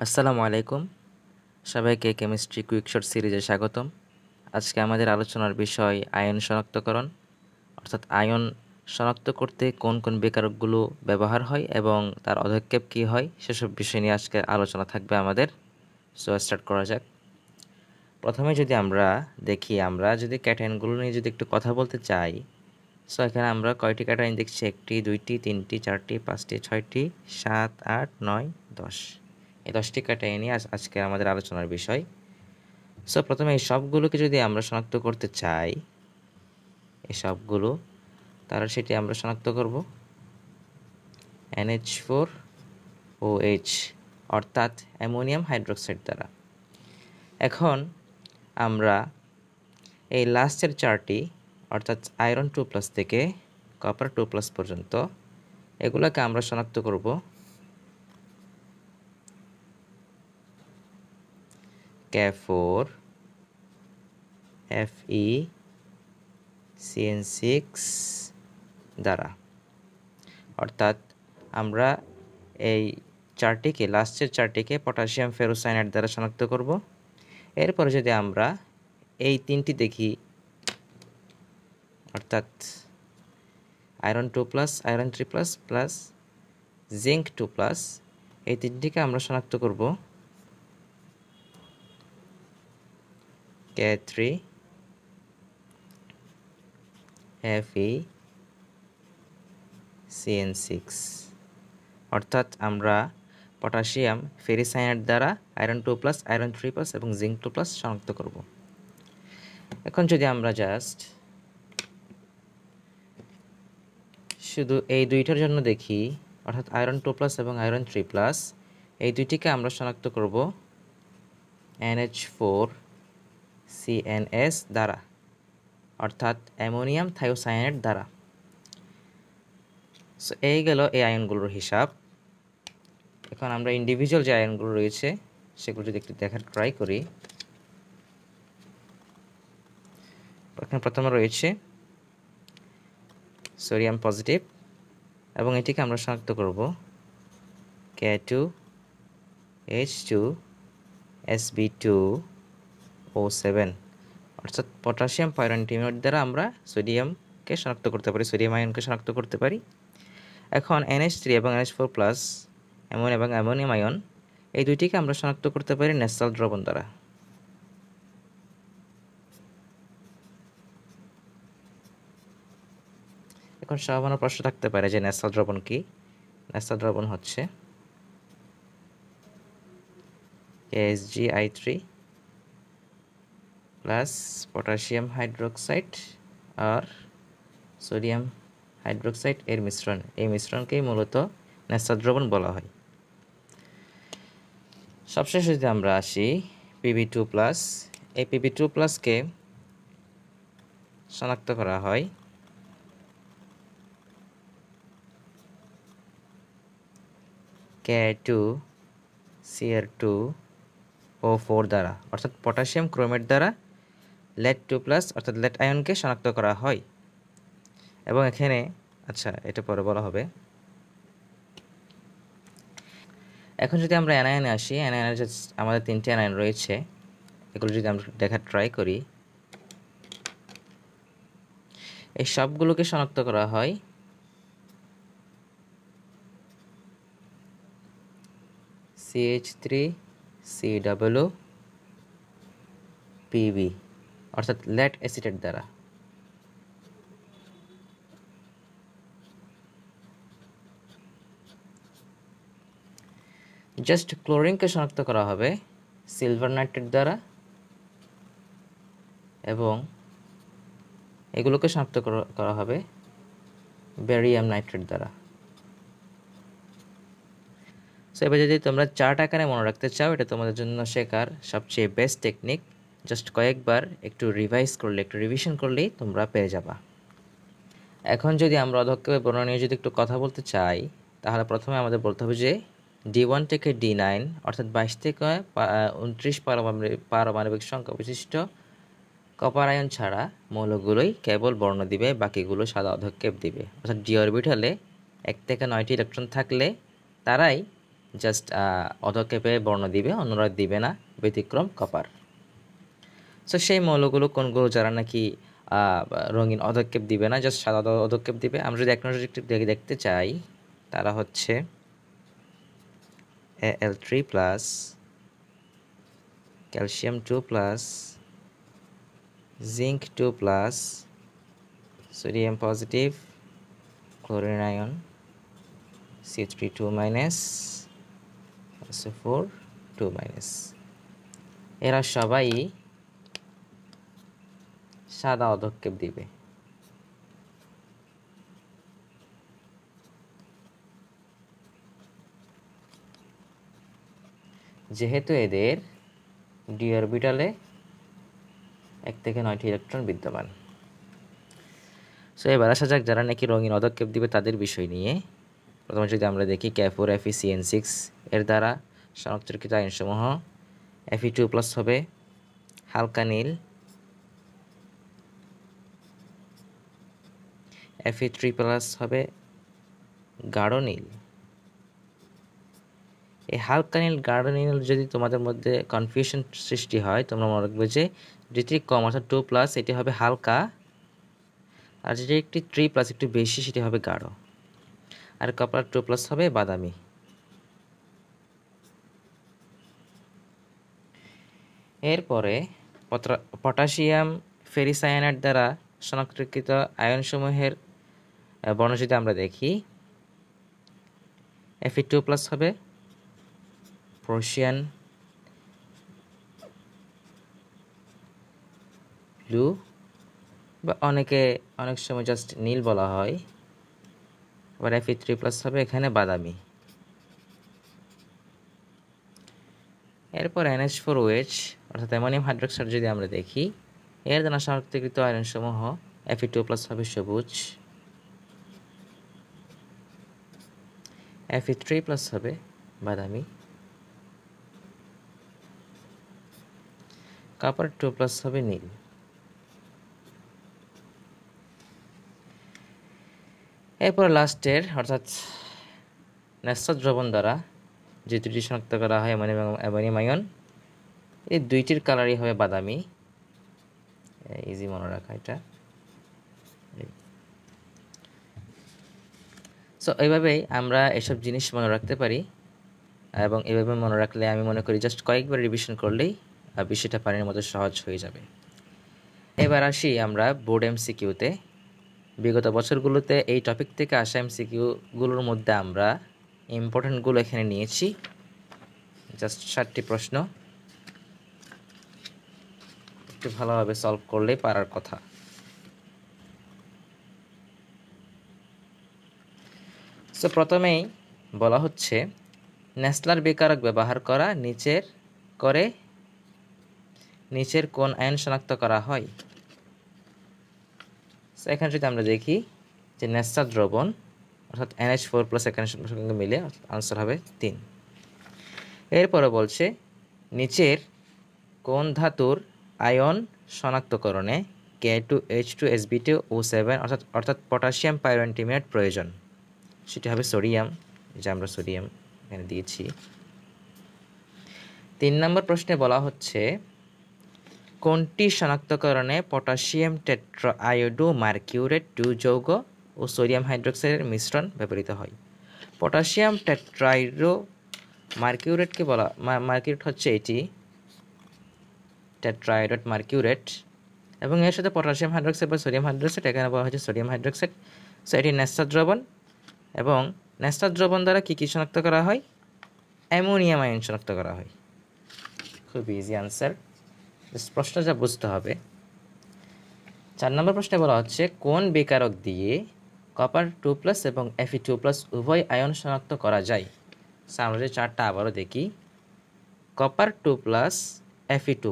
আসসালামু আলাইকুম। সবাইকে কেমিস্ট্রি কুইক শর্ট সিরিজে স্বাগতম। আজকে আমাদের আলোচনার বিষয় আয়ন শনাক্তকরণ, অর্থাৎ আয়ন শনাক্ত করতে কোন কোন বিকারকগুলো ব্যবহার হয় এবং তার অধক্ষেপ কী হয় সেসব বিষয় নিয়ে আজকে আলোচনা থাকবে আমাদের। সো স্টার্ট করা যাক। প্রথমে যদি আমরা দেখি, আমরা যদি ক্যাটায়নগুলো নিয়ে যদি একটু কথা বলতে চাই, সো এখানে আমরা কয়টি ক্যাটায়ন দেখছি? 1টি, 2টি, 3টি, 4টি, 5টি, 6টি, 7, 8, 9, 10। এই 10টি ক্যাটায়ন নিয়ে আজকে আমাদের আলোচনার বিষয়। সো প্রথমে এই সবগুলোকে যদি আমরা শনাক্ত করতে চাই, এই সবগুলো, তাহলে সেটি আমরা শনাক্ত করব NH4OH অর্থাৎ অ্যামোনিয়াম হাইড্রোক্সাইড দ্বারা। এখন আমরা এই লাস্টের চারটি অর্থাৎ আয়রন 2+ থেকে কপার 2+ পর্যন্ত এগুলোকে আমরা শনাক্ত করব Ca4 FeCN6 দ্বারা। অর্থাৎ আমরা এই চারটিকে, লাস্টের চারটিকে পটাশিয়াম ফেরোসায়ানাইড দ্বারা শনাক্ত করব। এরপরে যদি আমরা এই তিনটি দেখি, অর্থাৎ আয়রন 2+, আয়রন 3+ প্লাস জিঙ্ক 2+, এই তিনটিকে আমরা শনাক্ত করব Ca3 FeCN6। অর্থাৎ আমরা পটাশিয়াম ফেরিসায়ানাইড দ্বারা আয়রন 2+, আয়রন 3+ এবং জিঙ্ক 2+ শনাক্ত করব। এখন যদি আমরা জাস্ট শুধু এই দুইটার জন্য দেখি, অর্থাৎ আয়রন 2+ এবং আয়রন 3+, এই দুইটিকে আমরা শনাক্ত করব NH4CNS দ্বারা, অর্থাৎ অ্যামোনিয়াম থায়োসায়ানাইড দ্বারা। সো এই গেল এই আয়নগুলোর হিসাব। এখন আমরা ইন্ডিভিজুয়াল যে আয়নগুলো রয়েছে সেগুলো যদি একটু দেখার ট্রাই করি। এখানে প্রথমে রয়েছে সোডিয়াম পজিটিভ এবং এটিকে আমরা শনাক্ত করব Ca2H2SB2O7, অর্থাৎ পটাশিয়াম পাইরোনিউক্লিয়েট দ্বারা আমরা সোডিয়ামকে শনাক্ত করতে পারি, সোডিয়াম আয়নকে শনাক্ত করতে পারি। এখন NH3 এবং NH4+, অ্যামোনিয়াম এবং অ্যামোনিয়াম আয়ন, এই দুইটিকে আমরা শনাক্ত করতে পারি ন্যাসাল দ্রবণ দ্বারা। এখন সাধারণ প্রশ্ন থাকতে পারে যে ন্যাসাল দ্রবণ কি? ন্যাসাল দ্রবণ হচ্ছে KSgI3 প্লাস পটাশিয়াম হাইড্রোক্সাইড আর সোডিয়াম হাইড্রোক্সাইড এর মিশ্রণ। এই মিশ্রণকেই মূলত ন্যাসাল দ্রবণ বলা হয়। সবশেষে যদি আমরা আসি Pb2+, এই Pb2+কে শনাক্ত করা হয় Ca2Cr2O4 দ্বারা, অর্থাৎ পটাশিয়াম ক্রোমেট দ্বারা lead2+, অর্থাৎ lead আয়নকে শনাক্ত করা হয়। এবং এখানে আচ্ছা, এটা পরে বলা হবে। এখন যদি আমরা অ্যানায়নে আসি, অ্যানায়নে আমাদের 3টি অ্যানায়ন রয়েছে, এগুলো যদি আমরা দেখার ট্রাই করি, এই সবগুলোকে শনাক্ত করা হয় CH3COOPB, অর্থাৎ লেড অ্যাসিটেট দ্বারা। জাস্ট ক্লোরিনকে শনাক্ত করা হবে সিলভার নাইট্রেট দ্বারা এবং এগুলোকে শনাক্ত করা হবে ব্যারিয়াম নাইট্রেট দ্বারা। সো এবার যদি তোমরা চার্ট আকারে মনে রাখতে চাও, এটা তোমাদের জন্য শেখার সবচেয়ে বেস্ট টেকনিক। জাস্ট কয়েকবার একটু রিভাইজ করলে, একটু রিভিশন করলেই তোমরা পেয়ে যাবা। এখন যদি আমরা অধক্ষেপের বর্ণনা নিয়ে যদি একটু কথা বলতে চাই, তাহলে প্রথমে আমাদের বলতে হবে যে D1 থেকে D9, অর্থাৎ 22 থেকে 29 পারমাণবিক সংখ্যা বিশিষ্ট কপার আয়ন ছাড়া মৌলগুলোই কেবল বর্ণ দিবে, বাকিগুলো সাদা অধক্ষেপ দিবে। অর্থাৎ ডি অরবিটালে 1 থেকে 9টি ইলেকট্রন থাকলে তারাই জাস্ট অধক্ষেপে বর্ণ দিবে, অন্যরা দিবে না, ব্যতিক্রম কপার। সো সেই মৌলগুলো কোনগুলো যারা নাকি রঙিন অধক্ষেপ দিবে না, জাস্ট সাদা অধক্ষেপ দিবে। আমরা যদি এক নজর একটু দেখতে চাই, তারা হচ্ছে Al3 plus, calcium 2 plus, zinc 2 plus, sodium positive, chlorine ion, CH3 2 minus, SO4 2 minus. এরা সবাই সাদা অধক্ষেপ দিবে। যেহেতু এদের ডি অরবিটালে 1 থেকে 9টি ইলেকট্রন বিদ্যমান। সো এবার আসা যাক যারা নাকি রঙিন অধক্ষেপ দিবে তাদের বিষয় নিয়ে। প্রথমে যদি আমরা দেখি K4FeCN6 এর দ্বারা শনাক্তকৃত আয়নসমূহ Fe2+ হবে হালকা নীল, Fe3+ হবে গাঢ় নীল। এই হালকা নীল গাঢ় নীল যদি তোমাদের মধ্যে কনফিউশন সৃষ্টি হয়, তোমরা মনে রাখবে যে যেটি কম অর্থাৎ 2+, এটি হবে হালকা, আর যেটি একটি 3+ একটু বেশি সেটি হবে গাঢ়, আর কপার 2+ হবে বাদামি। এরপরে পটাশিয়াম ফেরিসায়ানাইড দ্বারা শনাক্তকৃত আয়নসমূহের বর্ণ যদি আমরা দেখি, Fe2+ হবে প্রোশিয়ান ব্লু, বা অনেক সময় জাস্ট নীল বলা হয়। আবার Fe3+ হবে এখানে বাদামি। এরপর NH4OH অর্থাৎ অ্যামোনিয়াম হাইড্রোক্সাইড যদি আমরা দেখি, এর দ্বারা শনাক্তকৃত আয়নসমূহ Fe2+ হবে সবুজ, Fe3+ হবে বাদামি, কপার 2+ হবে নীল। এরপর লাস্টের অর্থাৎ ন্যাসা দ্রবণ দ্বারা যে দুটি শনাক্ত করা হয় অ্যামোনিয়াম আয়ন, এই দুইটির কালারই হবে বাদামি। ইজি মনে রাখা এটা। সো এইভাবেই আমরা এসব জিনিস মনে রাখতে পারি, এবং এভাবে মনে রাখলে আমি মনে করি জাস্ট কয়েকবার রিভিশন করলেই বিষয়টা পানির মতো সহজ হয়ে যাবে। এবার আসি আমরা বোর্ড MCQতে। বিগত বছরগুলোতে এই টপিক থেকে আসা MCQগুলোর মধ্যে আমরা ইম্পর্টেন্টগুলো এখানে নিয়েছি, জাস্ট 7টি প্রশ্ন, একটু ভালোভাবে সলভ করলেই পারার কথা। সো প্রথমেই বলা হচ্ছে নেসলার বিকারক ব্যবহার করা নিচের কোন আয়ন শনাক্ত করা হয়। সো এখানে যদি আমরা দেখি যে নেসা দ্রবণ অর্থাৎ NH4+ এখানে সঙ্গে মিলে আনসার হবে 3। এরপরে বলছে নিচের কোন ধাতুর আয়ন শনাক্তকরণে K2H2Sb2O7 অর্থাৎ পটাশিয়াম পাইরোঅ্যান্টিমেট প্রয়োজন, সেটি হবে সোডিয়াম, যা আমরা সোডিয়াম এখানে দিয়েছি। 3 নম্বর প্রশ্নে বলা হচ্ছে কোনটি শনাক্তকরণে পটাশিয়াম টেট্রাআয়োডো মার্কিউরেট 2 যৌগ ও সোডিয়াম হাইড্রোক্সাইডের মিশ্রণ ব্যবহৃত হয়। পটাশিয়াম টেট্রাআয়োডো মার্কিউরেটকে বলা মার্কিউরেট হচ্ছে এটি টেট্রাআয়োডেট মার্কিউরেট, এবং এর সাথে পটাশিয়াম হাইড্রোক্সাইড বা সোডিয়াম হাইড্রোক্সাইড, এখানে বলা হচ্ছে সোডিয়াম হাইড্রোক্সাইড। সো এটি ন্যাসা দ্রবণ, এবং ন্যাসা দ্রবণ দ্বারা কী কী শনাক্ত করা হয়? অ্যামোনিয়াম আয়ন শনাক্ত করা হয়। খুব ইজি আনসার, প্রশ্ন যা বুঝতে হবে। 4 নম্বর প্রশ্নে বলা হচ্ছে কোন বিকারক দিয়ে কপার 2+ এবং Fe2+ উভয় আয়ন শনাক্ত করা যায়। সো আমরা যে চারটা আবারও দেখি, কপার 2+, Fe2+,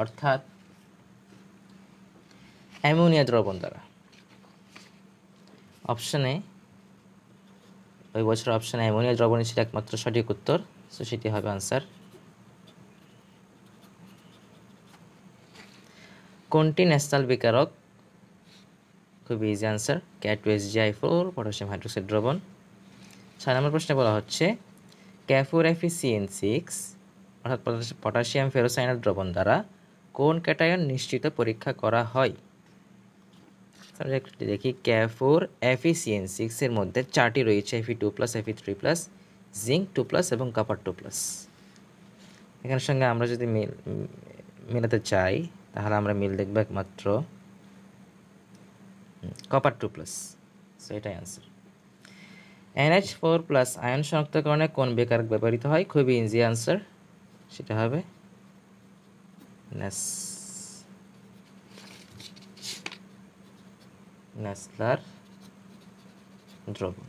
অর্থাৎ অ্যামোনিয়া দ্রবণ দ্বারা। ওই বছর অপশানে অ্যামোনিয়া দ্রবণই ছিল একমাত্র সঠিক উত্তর, সো সেটি হবে আনসার। কোনটি ন্যাসাল বিকারক? খুব easy answer, K2SgI4 potassium hydroxide দ্রবণ। 6 নম্বর প্রশ্নে বলা হচ্ছে ক্যাফোর FeCN6 অর্থাৎ পটাশিয়াম ফেরোসায়ানাইড দ্রবণ দ্বারা কোন ক্যাটায়ন নিশ্চিত পরীক্ষা করা হয়? আমরা একটু দেখি ক্যাফোর FeCN6 এর মধ্যে 4টি রয়েছে Fe2+, Fe3+, জিঙ্ক 2+ এবং কপার 2+। এখানের সঙ্গে আমরা যদি মেলাতে চাই তাহলে আমরা মিল দেখব একমাত্র কপার 2+। সো এটাই আনসার। NH4+ আয়ন শনাক্তকরণে কোন বিকারক ব্যবহৃত হয়? খুবই ইজি আনসার, সেটা হবে নেসলার দ্রবণ।